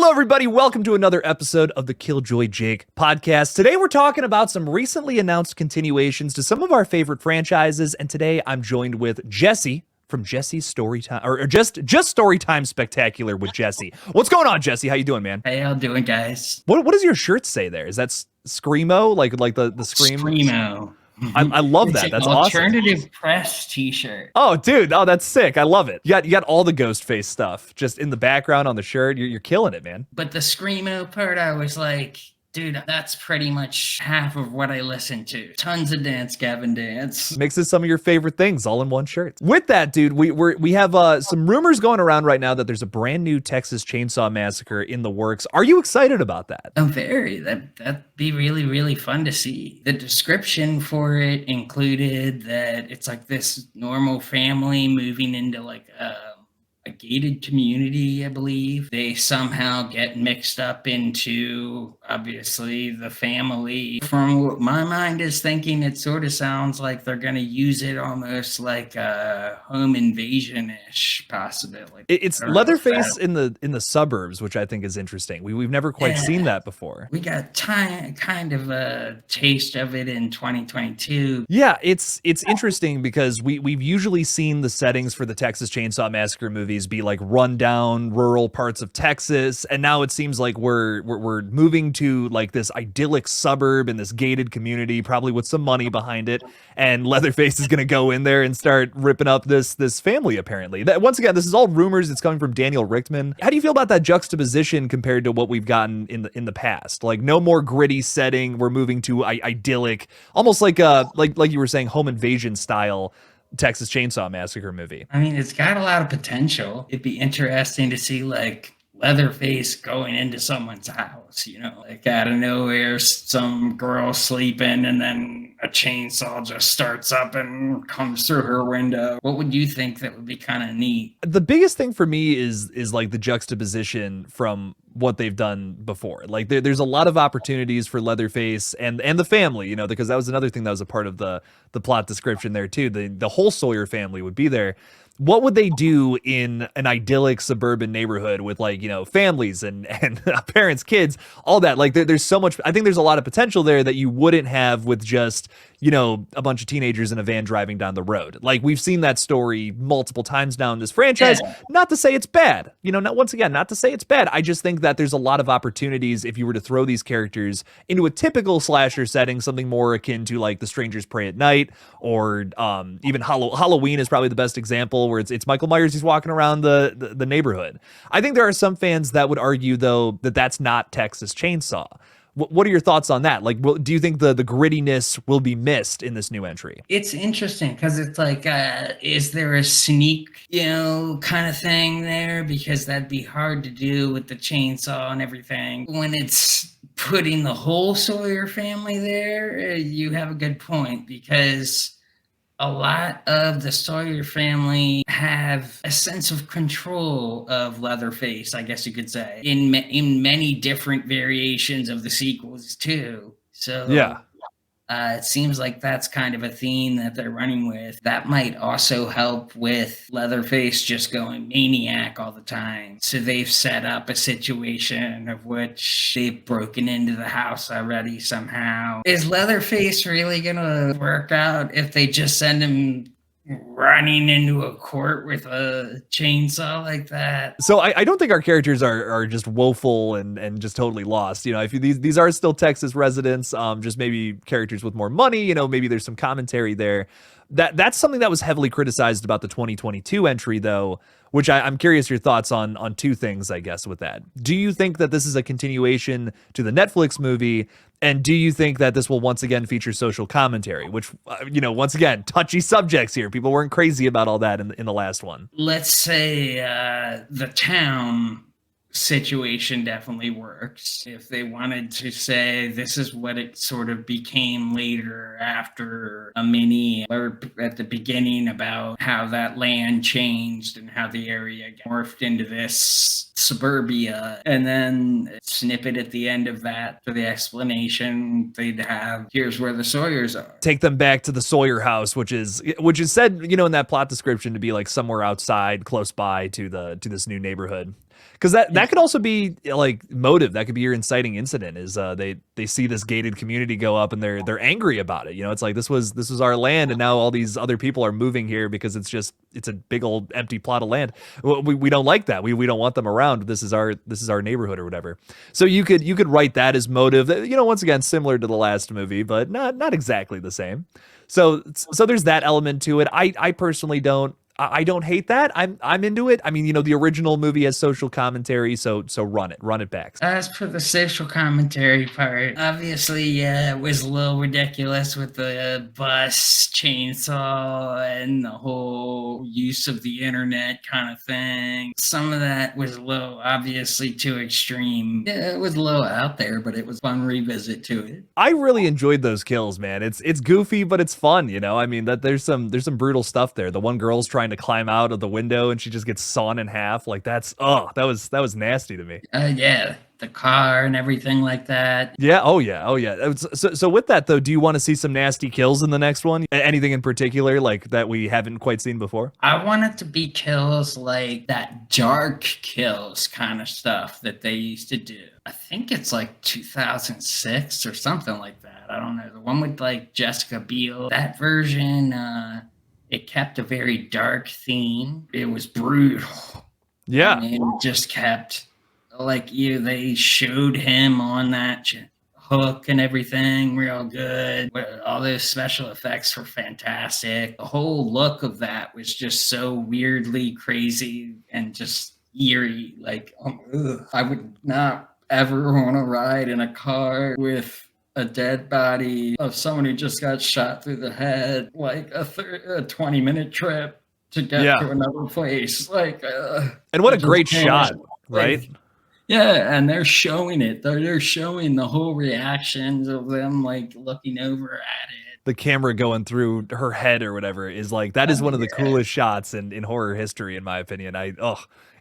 Hello, everybody. Welcome to another episode of the Killjoy Jake podcast. Today, we're talking about some recently announced continuations to some of our favorite franchises. And today, I'm joined with Jesse from Jesse's Storytime, or just Storytime Spectacular with Jesse. What's going on, Jesse? How you doing, man? Hey, how doing, guys? What does your shirt say there? Is that Screamo? Like the Scream? Screamo. I love that. That's awesome. Alternative press t-shirt. Oh, dude. Oh, that's sick. I love it. You got all the Ghostface stuff just in the background on the shirt. You're killing it, man. But the Screamo part, I was like, dude, that's pretty much half of what I listen to. Tons of Dance Gavin Dance. Mixes some of your favorite things all in one shirt. With that, dude, we have some rumors going around right now that there's a brand new Texas Chainsaw Massacre in the works. Are you excited about that? I'm very. That'd be really, really fun to see. The description for it included that it's like this normal family moving into like a gated community, I believe. They somehow get mixed up into, obviously, the family. From what my mind is thinking, it sort of sounds like they're going to use it almost like a home invasion-ish possibility. It's Leatherface in the suburbs, which I think is interesting. We've never quite seen that before. We got kind of a taste of it in 2022. Yeah, it's interesting because we've usually seen the settings for the Texas Chainsaw Massacre movies be like rundown rural parts of Texas, and now it seems like we're moving to like this idyllic suburb in this gated community, probably with some money behind it, and Leatherface is going to go in there and start ripping up this family. Apparently, once again, this is all rumors. It's coming from Daniel Richtman. How do you feel about that juxtaposition compared to what we've gotten in the past? Like, no more gritty setting. We're moving to idyllic, almost like you were saying, home invasion style Texas Chainsaw Massacre movie. I mean, it's got a lot of potential. It'd be interesting to see like Leatherface going into someone's house, like out of nowhere, some girl sleeping, and then a chainsaw just starts up and comes through her window. What would you think that would be kind of neat? The biggest thing for me is like the juxtaposition from what they've done before. Like there's a lot of opportunities for Leatherface and the family, because that was another thing that was a part of the plot description there too. The whole Sawyer family would be there. What would they do in an idyllic suburban neighborhood with like, families and parents, kids, all that? Like there's so much. I think there's a lot of potential there that you wouldn't have with just, a bunch of teenagers in a van driving down the road. Like we've seen that story multiple times now in this franchise. Yeah. Not to say it's bad, not to say it's bad. I just think that there's a lot of opportunities if you were to throw these characters into a typical slasher setting, something more akin to like The Strangers Prey at Night, or even Halloween is probably the best example, where it's Michael Myers. He's walking around the neighborhood. I think there are some fans that would argue though that that's not Texas Chainsaw. What are your thoughts on that? Like, do you think the grittiness will be missed in this new entry? It's interesting because it's like, is there a sneak, kind of thing there? Because that'd be hard to do with the chainsaw and everything. When it's putting the whole Sawyer family there, you have a good point, because a lot of the Sawyer family have a sense of control of Leatherface, I guess you could say, in many different variations of the sequels too. So yeah. It seems like that's kind of a theme that they're running with. That might also help with Leatherface just going maniac all the time. So they've set up a situation of which they've broken into the house already somehow. Is Leatherface really going to work out if they just send him running into a court with a chainsaw like that? So I don't think our characters are just woeful and just totally lost. If these are still Texas residents, just maybe characters with more money, maybe there's some commentary there. That's something that was heavily criticized about the 2022 entry though, which I'm curious your thoughts on two things, I guess, with that. Do you think that this is a continuation to the Netflix movie? And do you think that this will once again feature social commentary, which, once again, touchy subjects here. People weren't crazy about all that in the last one. Let's say the town situation definitely works. If they wanted to say this is what it sort of became later after a mini blurb at the beginning about how that land changed and how the area morphed into this suburbia, and then a snippet at the end of that for the explanation, they'd have, here's where the Sawyers are. Take them back to the Sawyer house, which is said, in that plot description to be like somewhere outside, close by to this new neighborhood. because that could also be like motive. That could be your inciting incident. Is they see this gated community go up and they're angry about it. You know, it's like this was our land, and now all these other people are moving here because it's a big old empty plot of land. We don't like that. We don't want them around. This is our neighborhood or whatever. So you could write that as motive. You know, once again, similar to the last movie, but not exactly the same. So there's that element to it. I personally I don't hate that. I'm into it. I mean, you know, the original movie has social commentary, so run it back. As for the social commentary part, obviously, yeah, it was a little ridiculous with the bus chainsaw and the whole use of the internet kind of thing. Some of that was a little obviously too extreme. Yeah, it was a little out there, but it was fun revisit to it. I really enjoyed those kills, man. It's goofy, but it's fun, you know. I mean, that there's some brutal stuff there. The one girl's trying to climb out of the window and she just gets sawn in half. Like that was nasty to me. Yeah, the car and everything like that. Yeah. Oh yeah. Oh yeah. So with that though, do you want to see some nasty kills in the next one? Anything in particular like that we haven't quite seen before? I want it to be kills like that dark kills kind of stuff that they used to do. I think it's like 2006 or something like that. I don't know. The one with like Jessica Biel, that version, it kept a very dark theme. It was brutal. Yeah. I mean, it just kept like they showed him on that hook and everything real good. All those special effects were fantastic. The whole look of that was just so weirdly crazy and just eerie. Like, I would not ever want to ride in a car with a dead body of someone who just got shot through the head, like a 20-minute trip to get to another place. Like, and what a great shot, right? Like, yeah, and they're showing it. They're showing the whole reactions of them like looking over at it. The camera going through her head or whatever is like that is one of the coolest shots in horror history, in my opinion.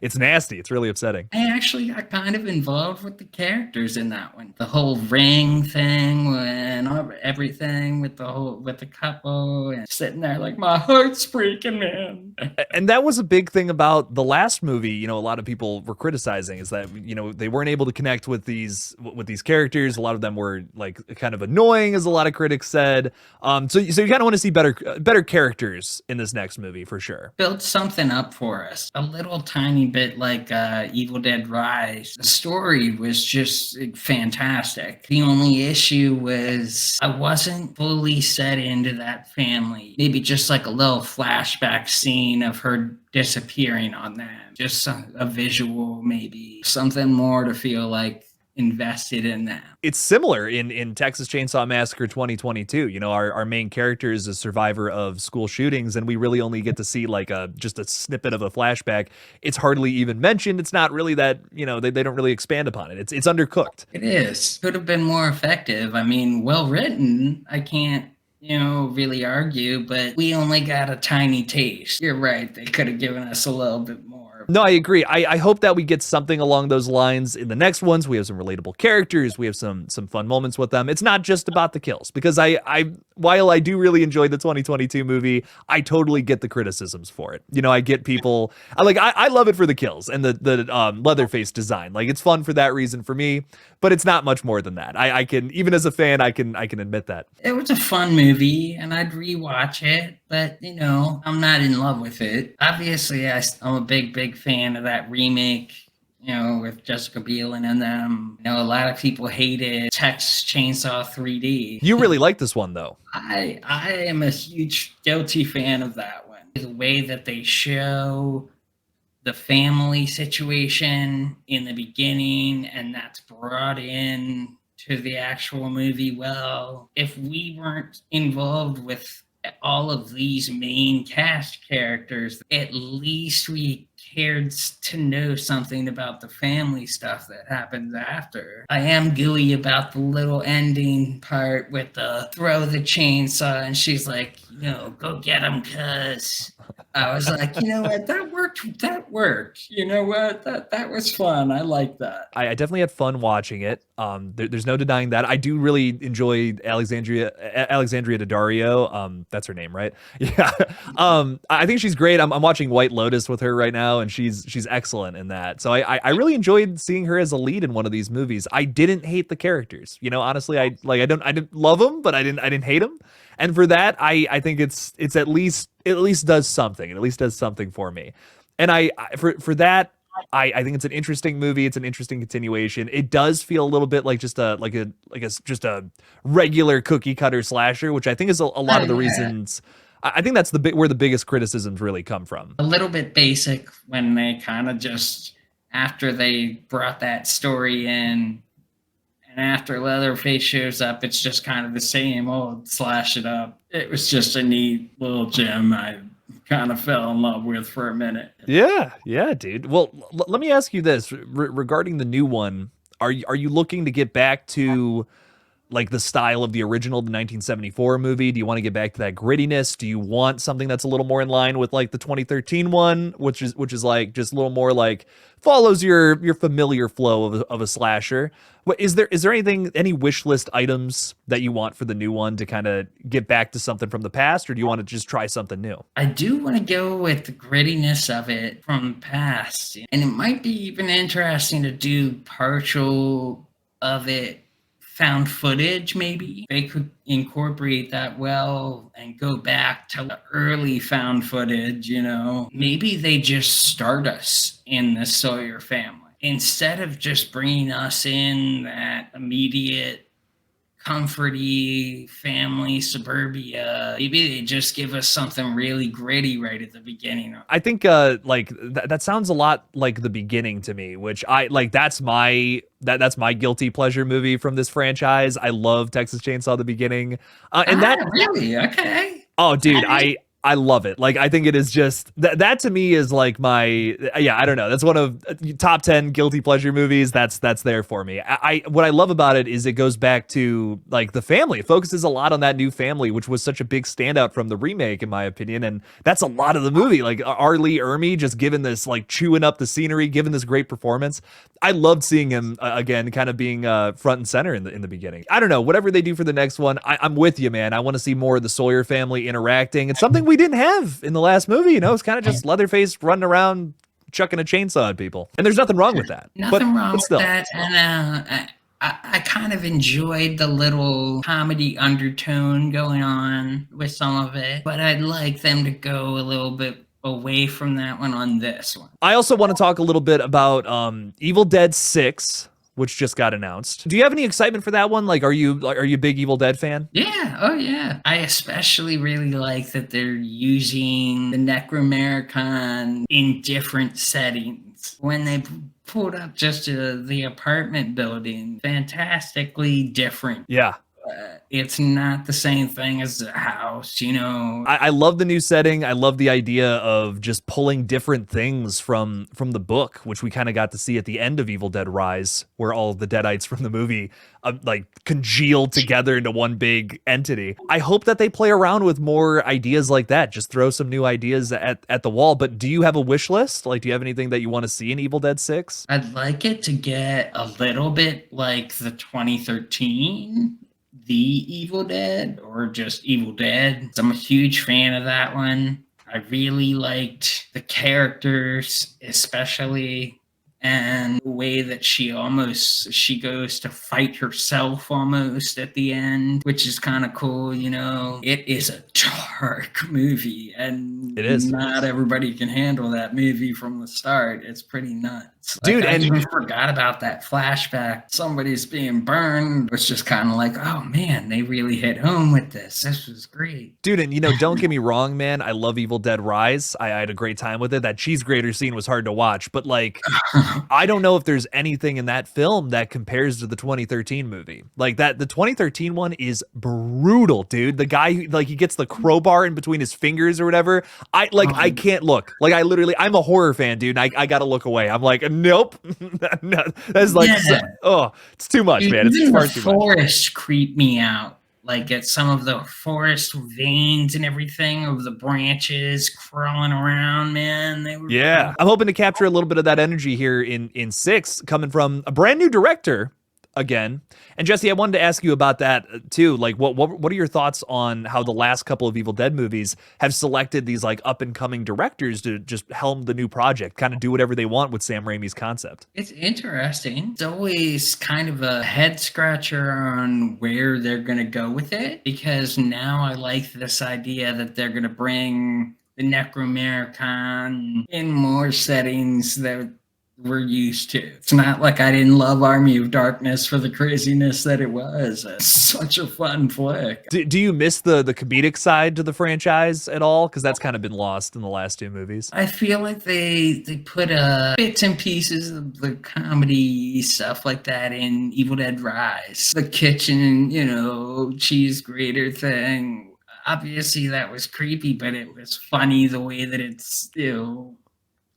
It's nasty. It's really upsetting. I actually got kind of involved with the characters in that one. The whole ring thing and everything with the couple and sitting there like my heart's breaking, man. And that was a big thing about the last movie. You know, a lot of people were criticizing is that, you know, they weren't able to connect with these characters. A lot of them were like kind of annoying, as a lot of critics said. So you kind of want to see better characters in this next movie for sure. Build something up for us. A little tiny bit like Evil Dead Rise. The story was just fantastic. The only issue was I wasn't fully set into that family. Maybe just like a little flashback scene of her disappearing on them. Just a visual, maybe something more to feel like invested in them. It's similar in Texas Chainsaw Massacre 2022. You know, our main character is a survivor of school shootings, and we really only get to see like just a snippet of a flashback. It's hardly even mentioned. It's not really that, you know, they don't really expand upon it. It's undercooked. It is. Could have been more effective. I mean, well written. I can't, really argue, but we only got a tiny taste. You're right. They could have given us a little bit more. No, I agree. I hope that we get something along those lines in the next ones. We have some relatable characters. We have some fun moments with them. It's not just about the kills, because while I do really enjoy the 2022 movie, I totally get the criticisms for it. You know, I get people I love it for the kills and the Leatherface design. Like, it's fun for that reason for me, but it's not much more than that. I can, even as a fan, I can admit that. It was a fun movie and I'd rewatch it, but I'm not in love with it. Obviously, I'm a big fan of that remake, with Jessica Biel and them. A lot of people hated Texas Chainsaw 3D. You really like this one, though. I am a huge guilty fan of that one. The way that they show the family situation in the beginning, and that's brought in to the actual movie. Well, if we weren't involved with all of these main cast characters, at least we cared to know something about the family stuff that happens after. I am gooey about the little ending part with the throw the chainsaw and she's like, go get him, cuz. I was like, you know what, that worked. You know what, that was fun. I like that. I definitely had fun watching it. There's no denying that. I do really enjoy Alexandria Daddario. That's her name, right? Yeah. I think she's great. I'm watching White Lotus with her right now. now, and she's excellent in that. So I really enjoyed seeing her as a lead in one of these movies. I didn't hate the characters, you know. Honestly, I didn't love them, but I didn't hate them. And for that, I think it's at least does something. It at least does something for me. And for that, I think it's an interesting movie. It's an interesting continuation. It does feel a little bit like just just a regular cookie cutter slasher, which I think is a lot Oh, of the yeah. reasons. I think that's the bit where the biggest criticisms really come from. A little bit basic when they kind of just, after they brought that story in, and after Leatherface shows up, it's just kind of the same old slash it up. It was just a neat little gem I kind of fell in love with for a minute. Yeah, yeah, dude. Well, let me ask you this regarding the new one. Are you looking to get back to like the style of the original, the 1974 movie? Do you want to get back to that grittiness? Do you want something that's a little more in line with like the 2013 one, which is like just a little more like follows your familiar flow of a slasher? What is there anything, any wish list items that you want for the new one to kind of get back to something from the past, or do you want to just try something new? I do want to go with the grittiness of it from the past. And it might be even interesting to do partial of it found footage, maybe. They could incorporate that well and go back to the early found footage, you know. Maybe they just start us in the Sawyer family. Instead of just bringing us in that immediate comforty family suburbia, maybe they just give us something really gritty right at the beginning. I think like that sounds a lot like the beginning to me, which I like. That's my guilty pleasure movie from this franchise. I love Texas Chainsaw the Beginning, and that Really? Okay. oh, dude, Okay. I love it. Like I think it is just that to me is like my yeah, I don't know. That's one of top 10 guilty pleasure movies. That's there for me. I what I love about it is it goes back to like the family. It focuses a lot on that new family, which was such a big standout from the remake in my opinion, and that's a lot of the movie. Like R. Lee Ermey just giving this like chewing up the scenery, giving this great performance. I loved seeing him again, kind of being front and center in the beginning. I don't know, whatever they do for the next one, I'm with you, man. I want to see more of the Sawyer family interacting. It's something we didn't have in the last movie. You know, it's kind of just Leatherface running around chucking a chainsaw at people, and there's nothing wrong with that. Nothing wrong But with still, that. And I kind of enjoyed the little comedy undertone going on with some of it, but I'd like them to go a little bit away from that one on this one. I also want to talk a little bit about Evil Dead 6, which just got announced. Do you have any excitement for that one? Like, are you a big Evil Dead fan? Yeah, oh yeah. I especially really like that they're using the Necromericon in different settings. When they pulled up just the apartment building, fantastically different. Yeah. It's not the same thing as the house, you know. I love the new setting. I love the idea of just pulling different things from the book, which we kind of got to see at the end of Evil Dead Rise, where all of the Deadites from the movie like congealed together into one big entity. I hope that they play around with more ideas like that. Just throw some new ideas at the wall. But do you have a wish list? Like, do you have anything that you want to see in Evil Dead 6? I'd like it to get a little bit like the 2013 The Evil Dead or just Evil Dead. I'm a huge fan of that one. I really liked the characters, especially, and the way that she goes to fight herself almost at the end, which is kind of cool, you know. It is a dark movie, and It is. not everybody can handle that movie from the start. It's pretty nuts. Dude, I and even forgot about that flashback. Somebody's being burned. It's just kind of like, oh man, they really hit home with this. This was great. dude, and you know, don't get me wrong, man. I love Evil Dead Rise. I had a great time with it. That cheese grater scene was hard to watch, but like, I don't know if there's anything in that film that compares to the 2013 movie. Like that, the 2013 one is brutal, dude. The guy who, like, he gets the crowbar in between his fingers or whatever. I can't look. Like I literally, I'm a horror fan, dude. And I gotta look away. I'm like, nope. No, that's like, Yeah. oh, it's too much, man. It's Even far the too much. forest creep me out. Like at some of the forest veins and everything of the branches crawling around, man. They were Yeah, I'm hoping to capture a little bit of that energy here in 6, coming from a brand new director, again. And Jesse, I wanted to ask you about that too. Like, what are your thoughts on how the last couple of Evil Dead movies have selected these like up and coming directors to just helm the new project, kind of do whatever they want with Sam Raimi's concept? It's interesting. It's always kind of a head scratcher on where they're going to go with it, because now I like this idea that they're going to bring the Necromericon in more settings that we're used to. It's not like I didn't love Army of Darkness for the craziness that it was. It's such a fun flick. Do you miss the comedic side to the franchise at all? Because that's kind of been lost in the last two movies. I feel like they put bits and pieces of the comedy stuff like that in Evil Dead Rise. The kitchen, cheese grater thing. Obviously that was creepy, but it was funny the way that it's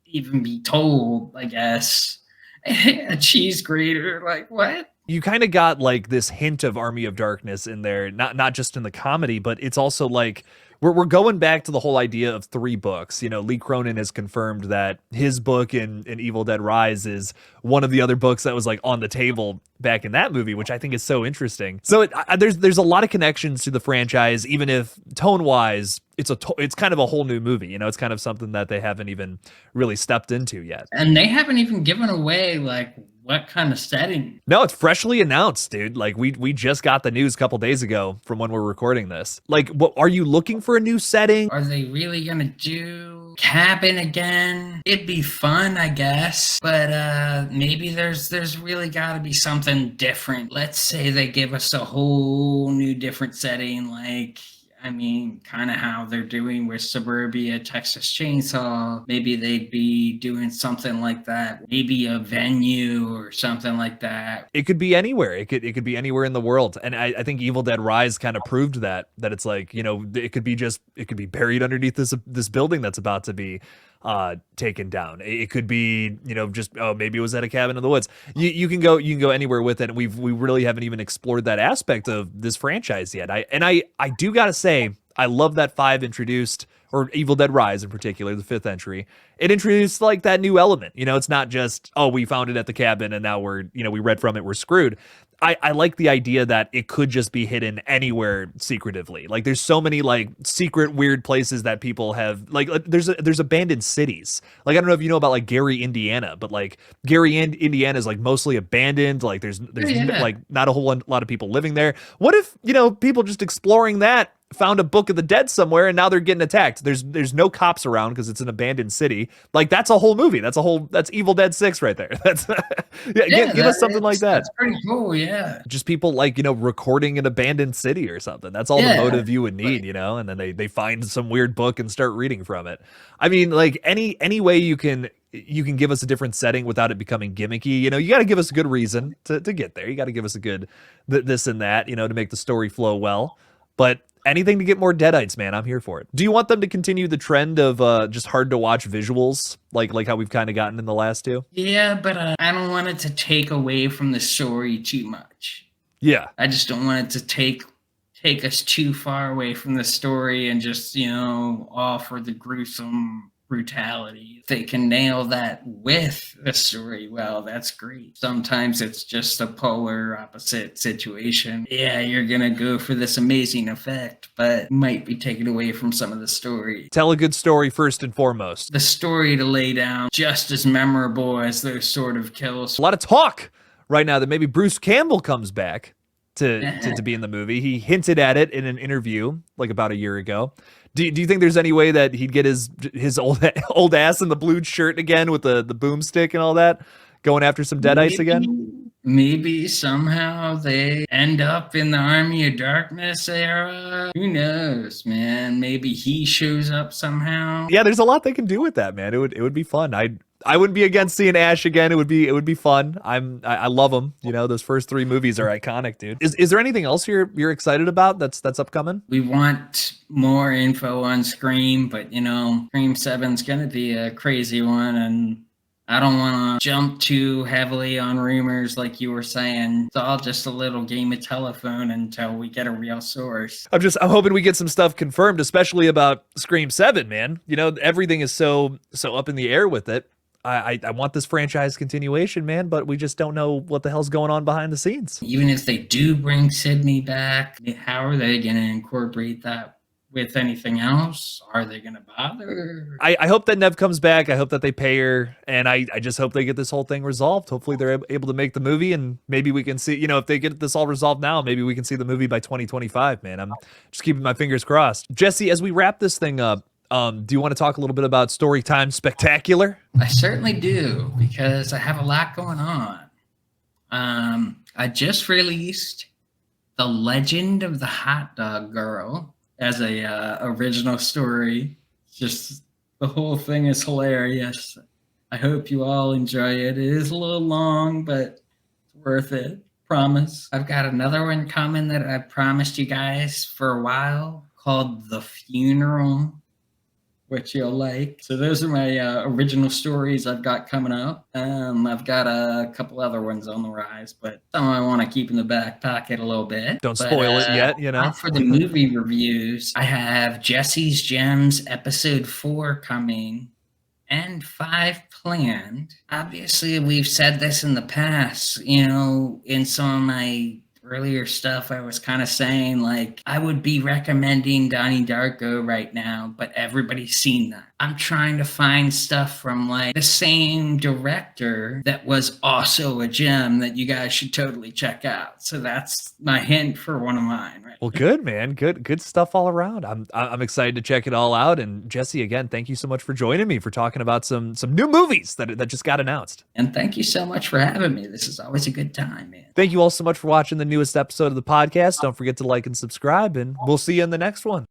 even be told, I guess. A cheese grater, like what? You kind of got like this hint of Army of Darkness in there, not just in the comedy, but it's also like we're going back to the whole idea of three books. Lee Cronin has confirmed that his book in Evil Dead Rise is one of the other books that was like on the table back in that movie, which I think is so interesting. So there's a lot of connections to the franchise, even if tone wise, it's kind of a whole new movie. It's kind of something that they haven't even really stepped into yet. And they haven't even given away like what kind of setting. No, it's freshly announced, dude. Like we just got the news a couple days ago from when we're recording this. Like, what are you looking for a new setting? Are they really gonna do cabin again? It'd be fun, I guess, but maybe there's really got to be something different. Let's say they give us a whole new different setting, like kind of how they're doing with Suburbia, Texas Chainsaw. Maybe they'd be doing something like that. Maybe a venue or something like that. It could be anywhere. It could be anywhere in the world. And I think Evil Dead Rise kind of proved that it's like, it could be buried underneath this building that's about to be taken down. It could be, maybe it was at a cabin in the woods. You can go anywhere with it. And we really haven't even explored that aspect of this franchise yet. I do gotta say, I love that 5 introduced, or Evil Dead Rise in particular, the 5th entry. It introduced like that new element. It's not just, oh, we found it at the cabin and now we read from it, we're screwed. I like the idea that it could just be hidden anywhere secretively. Like there's so many like secret weird places that people have, like there's abandoned cities. Like I don't know if you know about like Gary, Indiana, but like Gary, Indiana is like mostly abandoned. Like there's like not a whole lot of people living there. What if, people just exploring that found a Book of the Dead somewhere and now they're getting attacked? There's no cops around because it's an abandoned city. Like that's a whole movie. That's Evil Dead 6 right there. That's give us something like that. That's pretty cool. Yeah. Just people like, recording an abandoned city or something. That's all the motive you would need, and then they find some weird book and start reading from it. Like any way you can give us a different setting without it becoming gimmicky. You got to give us a good reason to get there. You got to give us a good this and that, to make the story flow well. But anything to get more Deadites, man, I'm here for it. Do you want them to continue the trend of just hard to watch visuals, like how we've kind of gotten in the last two? Yeah, but I don't want it to take away from the story too much. Yeah, I just don't want it to take us too far away from the story and just offer the gruesome brutality. If they can nail that with the story, well, that's great. Sometimes it's just a polar opposite situation. Yeah, you're gonna go for this amazing effect, but might be taken away from some of the story. Tell a good story first and foremost. The story to lay down just as memorable as those sort of kills. A lot of talk right now that maybe Bruce Campbell comes back to be in the movie. He hinted at it in an interview like about a year ago. Do you think there's any way that he'd get his old ass in the blue shirt again with the boomstick and all that, going after some Deadites again? Maybe somehow they end up in the Army of Darkness era. Who knows, man? Maybe he shows up somehow. Yeah, there's a lot they can do with that, man. It would be fun. I wouldn't be against seeing Ash again. It would be fun. I love him. Those first 3 movies are iconic, dude. Is there anything else you're excited about that's upcoming? We want more info on Scream, but Scream 7's gonna be a crazy one, and I don't want to jump too heavily on rumors like you were saying. It's all just a little game of telephone until we get a real source. I'm hoping we get some stuff confirmed, especially about Scream 7, man. Everything is so up in the air with it. I want this franchise continuation, man, but we just don't know what the hell's going on behind the scenes. Even if they do bring Sydney back, how are they going to incorporate that with anything else? Are they going to bother? I hope that Nev comes back. I hope that they pay her, and I just hope they get this whole thing resolved. Hopefully they're able to make the movie, and maybe we can see, if they get this all resolved now, maybe we can see the movie by 2025, man. I'm just keeping my fingers crossed. Jesse, as we wrap this thing up, do you want to talk a little bit about Storytime Spectacular? I certainly do, because I have a lot going on. I just released The Legend of the Hot Dog Girl as a original story. Just the whole thing is hilarious. I hope you all enjoy it. It is a little long, but it's worth it. Promise. I've got another one coming that I promised you guys for a while called The Funeral, which you'll like. So those are my original stories I've got coming up. I've got a couple other ones on the rise, but some I want to keep in the back pocket a little bit. Don't spoil it yet, For the movie reviews, I have Jesse's Gems episode 4 coming and 5 planned. Obviously, we've said this in the past, in some of my earlier stuff, I was kind of saying, like, I would be recommending Donnie Darko right now, but everybody's seen that. I'm trying to find stuff from, like, the same director that was also a gem that you guys should totally check out. So that's my hint for one of mine, right? Well, good, man. Good stuff all around. I'm excited to check it all out. And Jesse, again, thank you so much for joining me, for talking about some new movies that just got announced. And thank you so much for having me. This is always a good time, man. Thank you all so much for watching the newest episode of the podcast. Don't forget to like and subscribe, and we'll see you in the next one.